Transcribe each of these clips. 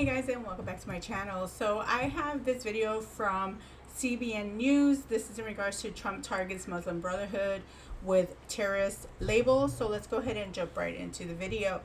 Hey guys, and welcome back to my channel. So I have this video from CBN News. This is in regards to Trump targets Muslim Brotherhood with terrorist labels. So let's go ahead and jump right into the video.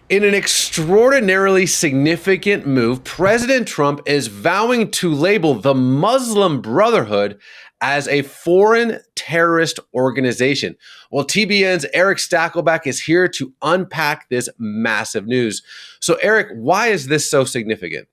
In an extraordinarily significant move, President Trump is vowing to label the Muslim Brotherhood as a foreign terrorist organization. Well, TBN's Eric Stackleback is here to unpack this massive news. So, Eric, why is this so significant?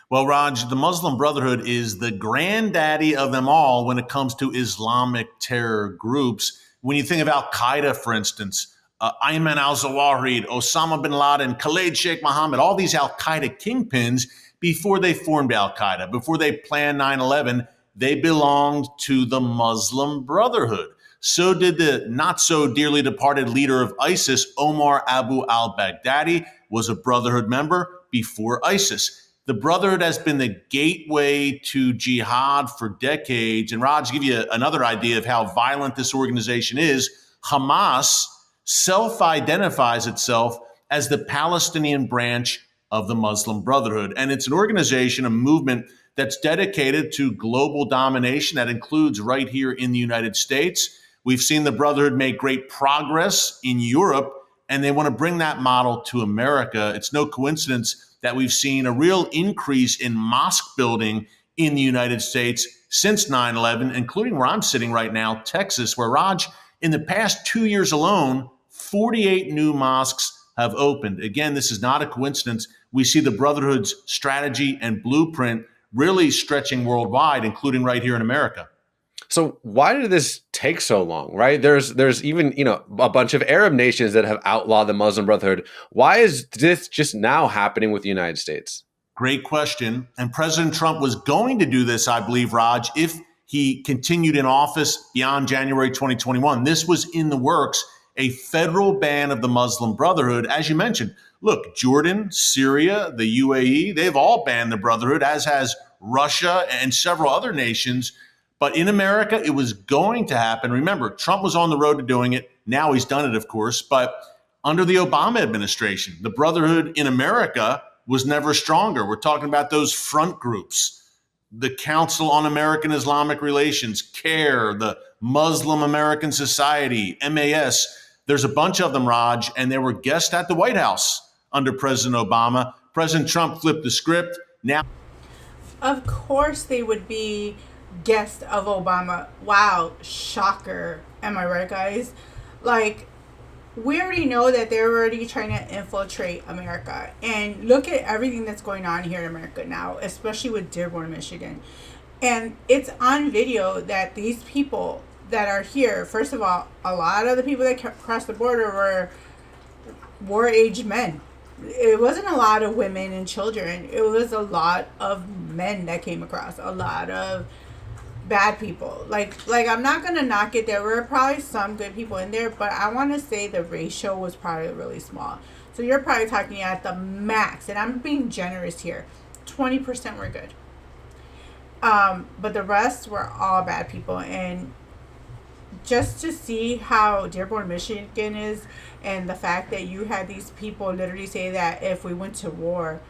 Well, Raj, the Muslim Brotherhood is the granddaddy of them all when it comes to Islamic terror groups. When you think of Al Qaeda, for instance, Ayman al Zawahiri, Osama bin Laden, Khalid Sheikh Mohammed, all these Al Qaeda kingpins, before they formed Al Qaeda, before they planned 9/11, they belonged to the Muslim Brotherhood. So did the not so dearly departed leader of ISIS, Omar Abu al Baghdadi, was a Brotherhood member before ISIS. The Brotherhood has been the gateway to jihad for decades. And Raj, to give you another idea of how violent this organization is, Hamas self-identifies itself as the Palestinian branch of the Muslim Brotherhood. And it's an organization, a movement that's dedicated to global domination that includes right here in the United States. We've seen the Brotherhood make great progress in Europe, and they want to bring that model to America. It's no coincidence that we've seen a real increase in mosque building in the United States since 9/11, including where I'm sitting right now, Texas, where, Raj, in the past 2 years alone, 48 new mosques have opened. Again, this is not a coincidence. We see the Brotherhood's strategy and blueprint really stretching worldwide, including right here in America. So why did this take so long, right? There's even, a bunch of Arab nations that have outlawed the Muslim Brotherhood. Why is this just now happening with the United States? Great question. And President Trump was going to do this, I believe, Raj, if he continued in office beyond January 2021. This was in the works, a federal ban of the Muslim Brotherhood. As you mentioned, look, Jordan, Syria, the UAE, they've all banned the Brotherhood, as has Russia and several other nations. But in America, it was going to happen. Remember, Trump was on the road to doing it. Now he's done it, of course. But under the Obama administration, the Brotherhood in America was never stronger. We're talking about those front groups, the Council on American Islamic Relations, CARE, the Muslim American Society, MAS. There's a bunch of them, Raj, and they were guests at the White House under President Obama. President Trump flipped the script. Now, Of course they would be guest of Obama. Wow, shocker. Am I right, guys? Like, we already know that they're already trying to infiltrate America. And look at everything that's going on here in America now, especially with Dearborn, Michigan. And it's on video that these people that are here, first of all, a lot of the people that crossed the border were war-age men. It wasn't a lot of women and children. It was a lot of men that came across, a lot of bad people. Like I'm not gonna knock it. There were probably some good people in there, but I want to say the ratio was probably really small. So you're probably talking at the max, and I'm being generous here, 20% were good. But the rest were all bad people. And just to see how Dearborn, Michigan is, and the fact that you had these people literally say that if we went to war,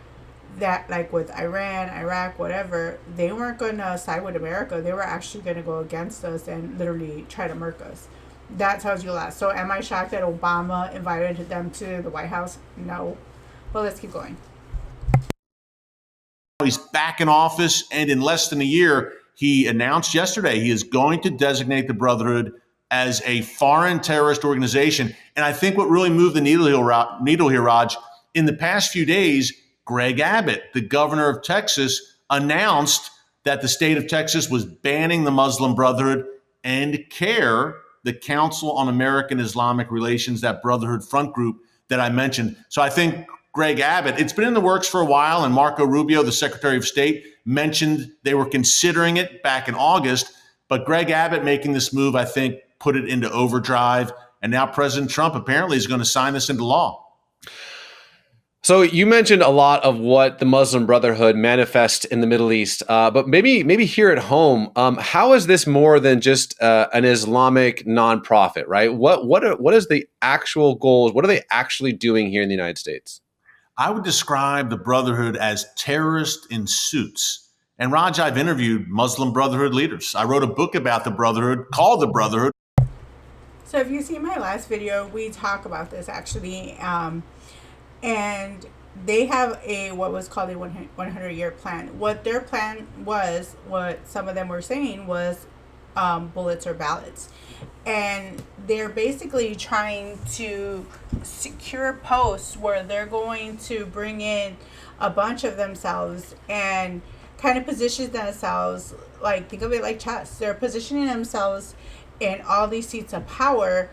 that like with Iran, Iraq, whatever, they weren't going to side with America. They were actually going to go against us and literally try to murk us. That tells you a lot. So am I shocked that Obama invited them to the White House? No. But let's keep going. he's back in office, and in less than a year, he announced yesterday he is going to designate the Brotherhood as a foreign terrorist organization. And I think what really moved the needle here, Raj, in the past few days, Greg Abbott, the governor of Texas, announced that the state of Texas was banning the Muslim Brotherhood and CARE, the Council on American Islamic Relations, that Brotherhood front group that I mentioned. So I think Greg Abbott, it's been in the works for a while, and Marco Rubio, the Secretary of State, mentioned they were considering it back in August. But Greg Abbott making this move, I think, put it into overdrive. And now President Trump apparently is going to sign this into law. So you mentioned a lot of what the Muslim Brotherhood manifests in the Middle East, but maybe here at home, how is this more than just an Islamic nonprofit, right? What is the actual goals? What are they actually doing here in the United States? I would describe the Brotherhood as terrorists in suits. And Raj, I've interviewed Muslim Brotherhood leaders. I wrote a book about the Brotherhood called The Brotherhood. So if you see my last video, we talk about this actually, and they have a what was called a 100-year plan. What their plan was, what some of them were saying was bullets or ballots, and they're basically trying to secure posts where they're going to bring in a bunch of themselves and kind of position themselves, like, think of it like chess. They're positioning themselves in all these seats of power,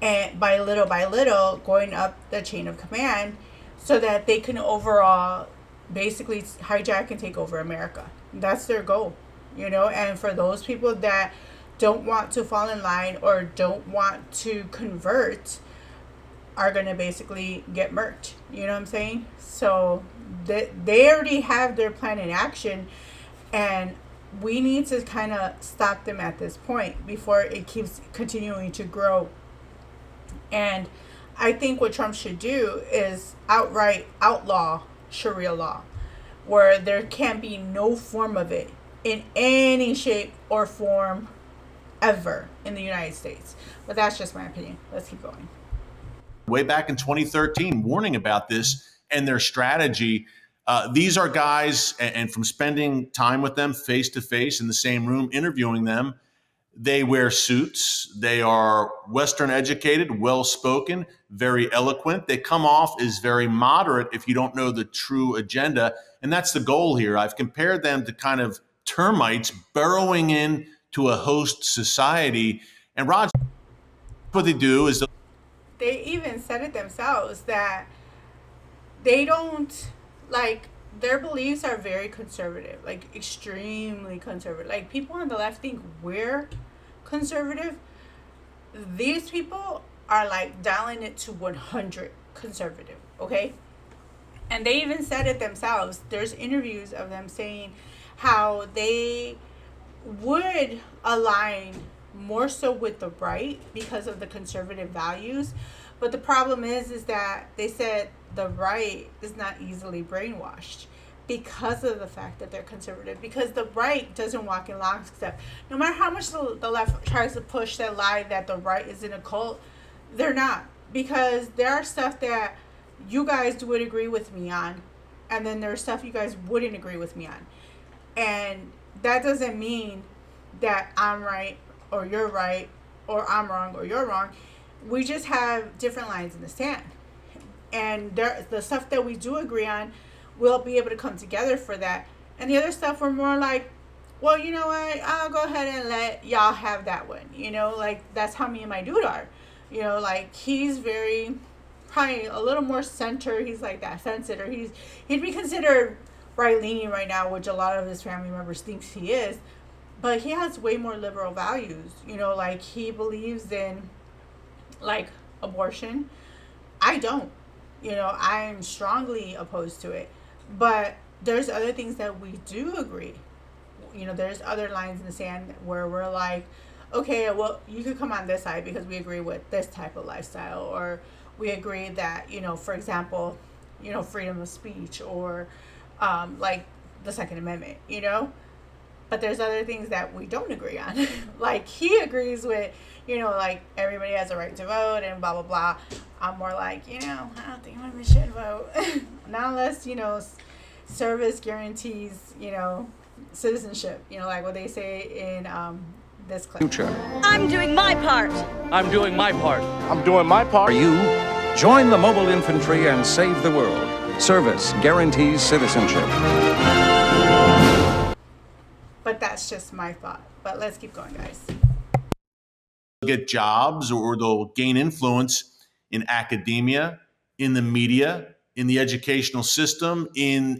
and by little going up the chain of command, so that they can overall basically hijack and take over America. That's their goal, and for those people that don't want to fall in line or don't want to convert are going to basically get murked. You know what I'm saying? So they already have their plan in action, and we need to kind of stop them at this point before it keeps continuing to grow. And I think what Trump should do is outright outlaw Sharia law, where there can be no form of it in any shape or form ever in the United States. But that's just my opinion. Let's keep going. Way back in 2013, warning about this and their strategy. These are guys, and from spending time with them face to face in the same room, interviewing them, they wear suits. They are Western educated, well spoken, very eloquent. They come off as very moderate if you don't know the true agenda. And that's the goal here. I've compared them to kind of termites burrowing in to a host society. And Raj, what they do is they even said it themselves that they don't, like, their beliefs are very conservative, like extremely conservative. Like, people on the left think we're conservative. These people are like dialing it to 100 conservative, okay? And they even said it themselves. There's interviews of them saying how they would align more so with the right because of the conservative values. But the problem is that they said the right is not easily brainwashed because of the fact that they're conservative, because the right doesn't walk in lockstep. No matter how much the left tries to push that lie that the right is in a cult, they're not, because there are stuff that you guys would agree with me on, and then there's stuff you guys wouldn't agree with me on. And that doesn't mean that I'm right or you're right, or I'm wrong or you're wrong. We just have different lines in the sand. And the stuff that we do agree on, we'll be able to come together for that. And the other stuff, we're more like, well, you know what, I'll go ahead and let y'all have that one. Like, that's how me and my dude are. Like, he's very, probably a little more center. He's like that sensitive. He'd be considered right-leaning right now, which a lot of his family members thinks he is. But he has way more liberal values. Like, he believes in, like, abortion. I don't. I'm strongly opposed to it. But there's other things that we do agree. There's other lines in the sand where we're like, okay, well, you could come on this side because we agree with this type of lifestyle, or we agree that, for example, freedom of speech, or like the Second Amendment, But there's other things that we don't agree on. Like, he agrees with, like, everybody has a right to vote and blah, blah, blah. I'm more like, I don't think women should vote. Not unless, service guarantees, citizenship. Like what they say in this clip. Future. I'm doing my part. I'm doing my part. I'm doing my part. Are you? Join the mobile infantry and save the world. Service guarantees citizenship. But that's just my thought. But let's keep going, guys. Get jobs, or they'll gain influence in academia, in the media, in the educational system,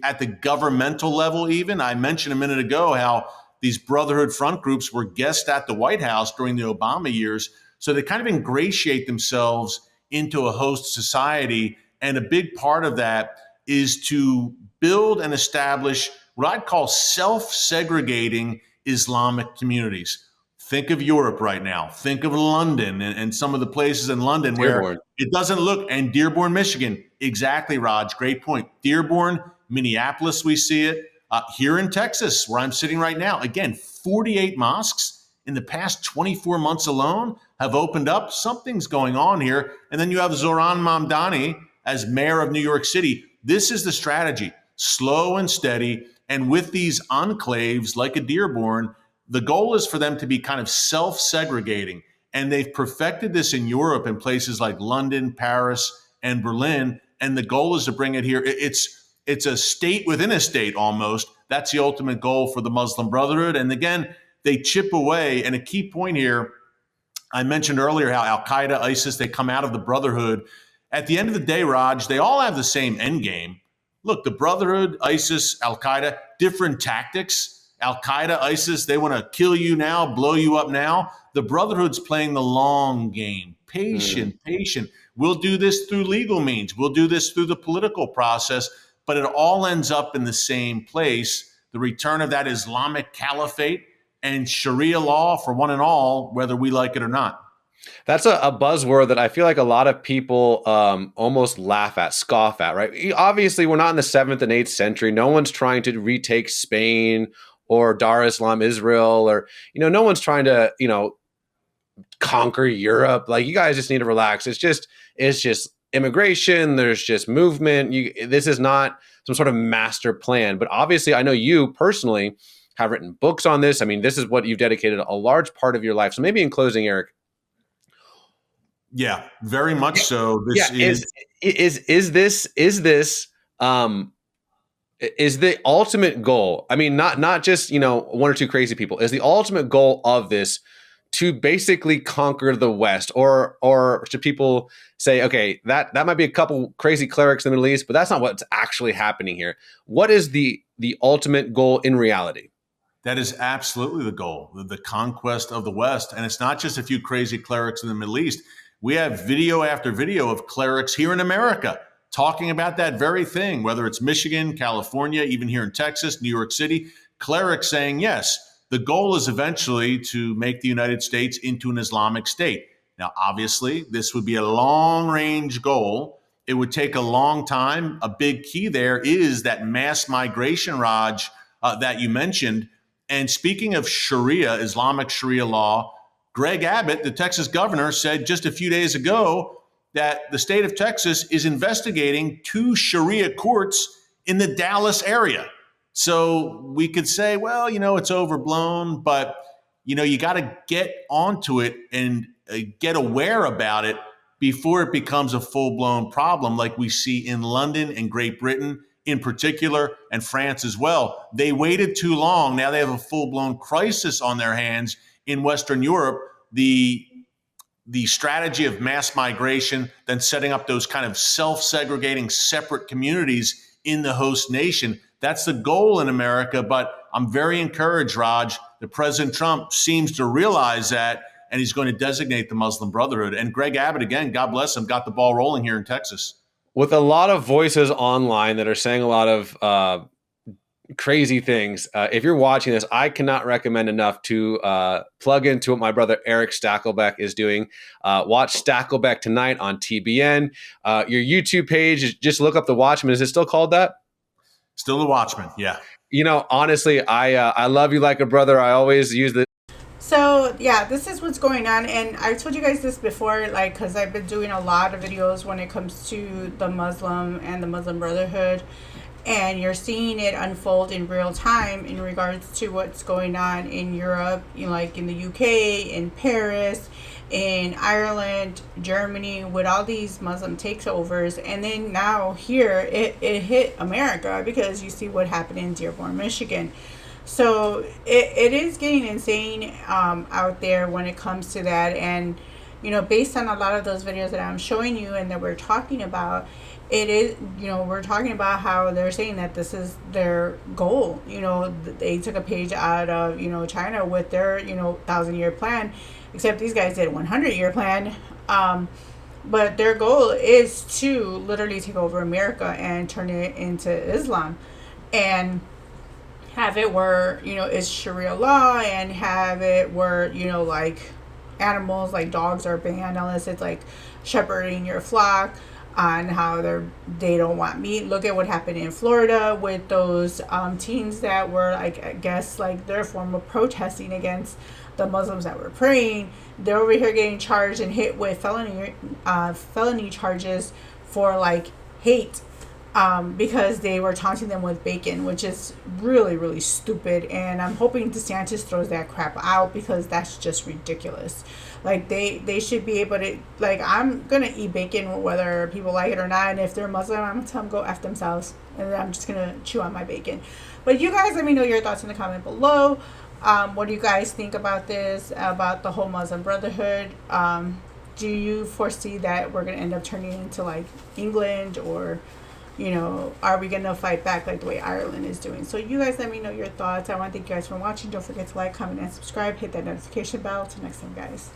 at the governmental level even. I mentioned a minute ago how these Brotherhood front groups were guests at the White House during the Obama years. So they kind of ingratiate themselves into a host society. And a big part of that is to build and establish what I'd call self-segregating Islamic communities. Think of Europe right now. Think of London and some of the places in London where it doesn't look, and Dearborn, Michigan, Exactly, Raj. Great point. Dearborn, Minneapolis, we see it. Here in Texas, where I'm sitting right now, again, 48 mosques in the past 24 months alone have opened up. Something's going on here. And then you have Zoran Mamdani as mayor of New York City. This is the strategy, slow and steady. And with these enclaves like a Dearborn, the goal is for them to be kind of self-segregating. And they've perfected this in Europe in places like London, Paris, and Berlin. And the goal is to bring it here. It's a state within a state almost. That's the ultimate goal for the Muslim Brotherhood. And again, they chip away. And a key point here, I mentioned earlier how Al-Qaeda, ISIS, they come out of the Brotherhood. At the end of the day, Raj, they all have the same end game. Look, the Brotherhood, ISIS, Al-Qaeda, different tactics. Al-Qaeda, ISIS, they want to kill you now, blow you up now. The Brotherhood's playing the long game. Patient. We'll do this through legal means. We'll do this through the political process, but it all ends up in the same place, the return of that Islamic caliphate and Sharia law for one and all, whether we like it or not. That's a buzzword that I feel like a lot of people almost laugh at, scoff at, right? Obviously, we're not in the 7th and 8th century. No one's trying to retake Spain or Dar Islam Israel, or, no one's trying to, conquer Europe. Like, you guys just need to relax. It's just immigration. There's just movement. This is not some sort of master plan. But obviously, I know you personally have written books on this. I mean, this is what you've dedicated a large part of your life. So maybe in closing, Eric. Yeah, very much so. This is the ultimate goal. I mean, not just, one or two crazy people. Is the ultimate goal of this to basically conquer the West, or should people say, okay, that might be a couple crazy clerics in the Middle East, but that's not what's actually happening here. What is the ultimate goal in reality? That is absolutely the goal, the conquest of the West. And it's not just a few crazy clerics in the Middle East. We have video after video of clerics here in America talking about that very thing, whether it's Michigan, California, even here in Texas, New York City, clerics saying, yes, the goal is eventually to make the United States into an Islamic state. Now, obviously, this would be a long-range goal. It would take a long time. A big key there is that mass migration, Raj, that you mentioned. And speaking of Sharia, Islamic Sharia law, Greg Abbott, the Texas governor, said just a few days ago that the state of Texas is investigating 2 Sharia courts in the Dallas area. So we could say, well, it's overblown, but, you got to get onto it and get aware about it before it becomes a full-blown problem like we see in London and Great Britain in particular, and France as well. They waited too long. Now they have a full-blown crisis on their hands in Western Europe. The strategy of mass migration, then setting up those kind of self-segregating separate communities in the host nation, that's the goal in America. But I'm very encouraged, Raj, that President Trump seems to realize that, and he's going to designate the Muslim Brotherhood. And Greg Abbott, again, God bless him, got the ball rolling here in Texas. With a lot of voices online that are saying a lot of crazy things. If you're watching this, I cannot recommend enough to plug into what my brother Eric Stakelbeck is doing. Watch Stakelbeck tonight on TBN. Your YouTube page, just look up The Watchman. Is it still called that? Still The Watchman, yeah. Honestly, I love you like a brother. I always use the. So yeah, this is what's going on, and I've told you guys this before, like, because I've been doing a lot of videos when it comes to the Muslim and the Muslim Brotherhood, and you're seeing it unfold in real time in regards to what's going on in Europe, like in the UK, in Paris, in Ireland, Germany, with all these Muslim takeovers. And then now here it hit America, because you see what happened in Dearborn, Michigan. So it is getting insane out there when it comes to that. And based on a lot of those videos that I'm showing you and that we're talking about, it is, we're talking about how they're saying that this is their goal. They took a page out of, China with their, 1,000-year plan, except these guys did a 100-year plan. But their goal is to literally take over America and turn it into Islam, and have it where, it's Sharia law, and have it where, like animals like dogs are banned unless it's like shepherding your flock. on how they don't want meat. Look at what happened in Florida with those teens that were, like, I guess, like, their form of protesting against the Muslims that were praying. They're over here getting charged and hit with felony charges for, like, hate, because they were taunting them with bacon, which is really, really stupid. And I'm hoping DeSantis throws that crap out, because that's just ridiculous. Like, they should be able to, like, I'm gonna eat bacon whether people like it or not, and if they're Muslim, I'm gonna tell them go F themselves, and then I'm just gonna chew on my bacon. But you guys, let me know your thoughts in the comment below. What do you guys think about this, about the whole Muslim Brotherhood? Do you foresee that we're gonna end up turning into, like, England, or, you know, are we gonna fight back like the way Ireland is doing? So you guys, let me know your thoughts. I want to thank you guys for watching. Don't forget to like, comment, and subscribe. Hit that notification bell. Till next time, guys.